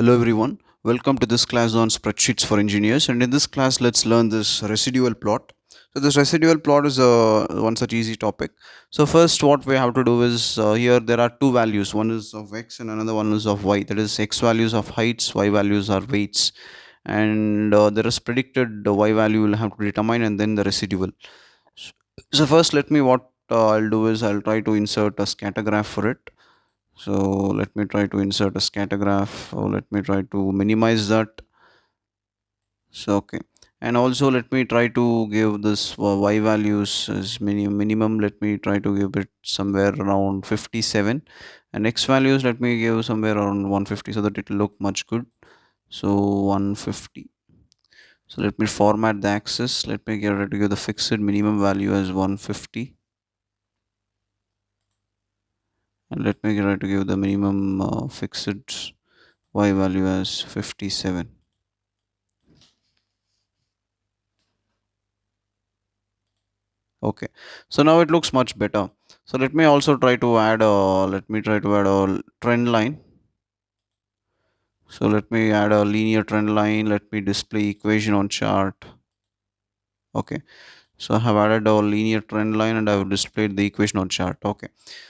Hello everyone, welcome to this class on spreadsheets for engineers, and in this class let's learn this residual plot. So this residual plot is one such easy topic. So first what we have to do is here there are two values, one is of x and another one is of y, that is x values of heights, y values are weights, and there is predicted y value will have to determine and then the residual. So first let me what I'll do is I'll try to insert a scatter graph for it. So let me try to insert a scatter graph, or let me try to minimize that. So okay, and also let me try to give this y values as minimum. Let me try to give it somewhere around 57, and x values let me give somewhere around 150 so that it will look much good. So 150. So let me format the axis. Let me get to give the fixed minimum value as 150, and let me try to give the minimum fixed y value as 57. Okay, so now it looks much better. So let me also try to add a trend line. So let me add a linear trend line. Let me display equation on chart. Okay, so I have added a linear trend line and I have displayed the equation on chart. Okay,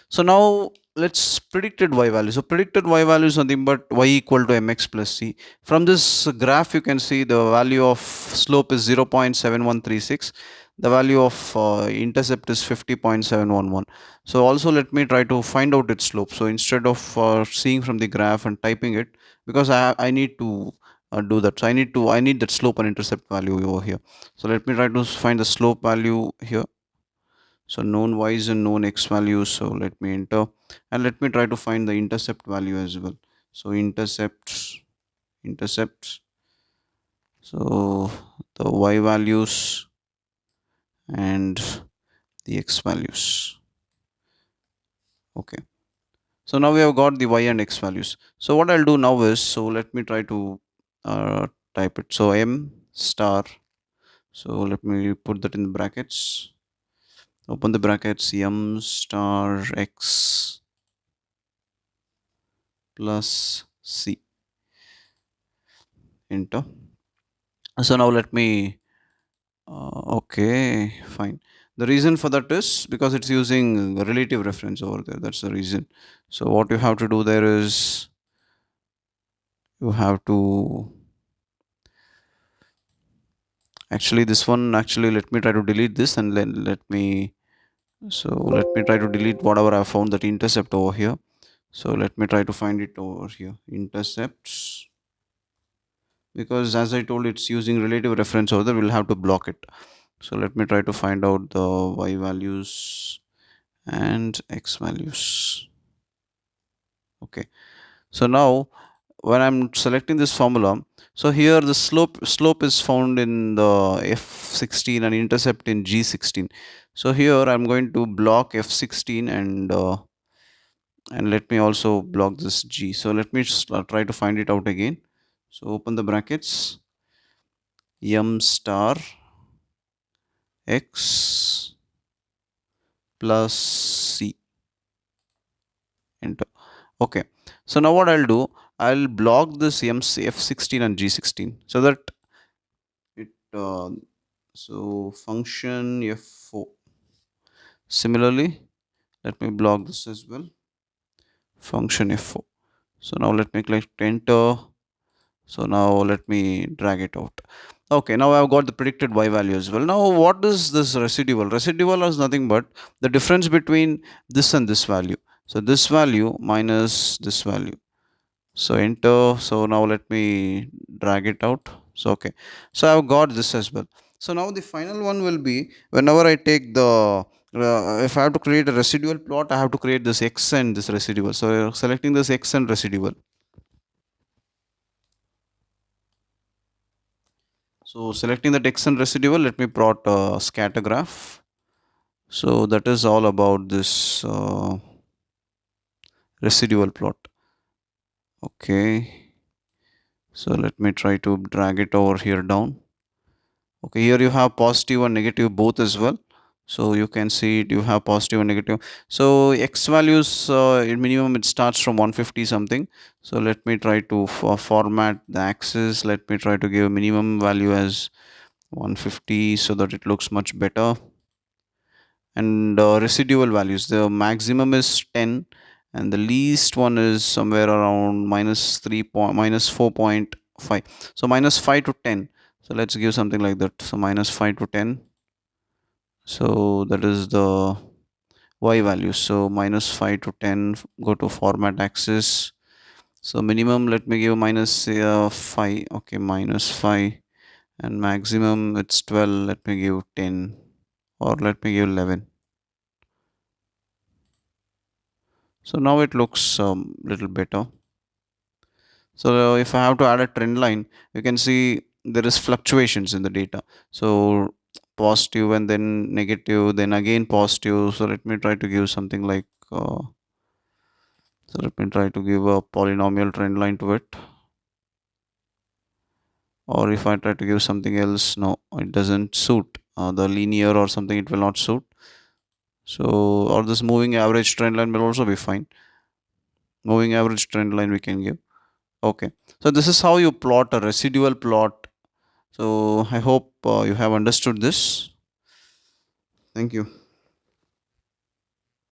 so now let's predicted y value. So predicted y value is nothing but y equal to mx plus c. From this graph you can see the value of slope is 0.7136. The value of intercept is 50.711. So also let me try to find out its slope. So instead of seeing from the graph and typing it, because I need to do that. So I need that slope and intercept value over here. So let me try to find the slope value here. So known y's and known x values. So let me enter, and let me try to find the intercept value as well. So intercepts. So the y values and the x values. Okay. So now we have got the y and x values. So what I'll do now is, so let me try to type it. So m star. So let me put that in the brackets. Open the brackets, m star x plus c, enter. So now let me okay, fine. The reason for that is because it's using a relative reference over there, that's the reason. So what you have to do there is you have to actually this one, actually let me try to delete this, and then let me try to delete whatever I found that intercept over here. So let me try to find it over here, intercepts, because as I told it's using relative reference over there, we'll have to block it. So let me try to find out the y values and x values. Okay, so now when I'm selecting this formula, so here the slope is found in the f16 and intercept in g16. So here I'm going to block f16 and let me also block this g. So let me just try to find it out again. So open the brackets, m star x plus c, enter. Okay, so now what I'll do, I'll block this f16 and g16 so that it so function f4. Similarly, let me block this as well, function f4. So now let me click enter. So now let me drag it out. Okay, now I've got the predicted y value as well. Now what is this residual? Residual is nothing but the difference between this and this value. So this value minus this value. So enter. So now let me drag it out. So okay, so I've got this as well. So now the final one will be whenever I take the if I have to create a residual plot, I have to create this x and this residual. So selecting this x and residual. So selecting the x and residual, let me plot a scatter graph. So that is all about this residual plot. Okay, so let me try to drag it over here down. Okay, here you have positive and negative both as well. So you can see it, you have positive and negative. So x values, in minimum it starts from 150 something. So let me try to format the axis. Let me try to give minimum value as 150 so that it looks much better. And residual values, the maximum is 10 and the least one is somewhere around minus 3 point minus 4.5. So minus 5 to 10. So let's give something like that. So minus 5 to 10. So that is the y value. So minus 5 to 10, go to format axis. So minimum, let me give minus 5. Okay, minus 5. And maximum it's 12. Let me give 10, or let me give 11. So now it looks little better. So if I have to add a trend line, you can see there is fluctuations in the data. So positive and then negative, then again positive. So let me try to give something like so let me try to give a polynomial trend line to it. Or if I try to give something else, no, it doesn't suit. The linear or something, it will not suit. So, or this moving average trend line will also be fine. Moving average trend line we can give. Okay. So this is how you plot a residual plot. So I hope you have understood this. Thank you.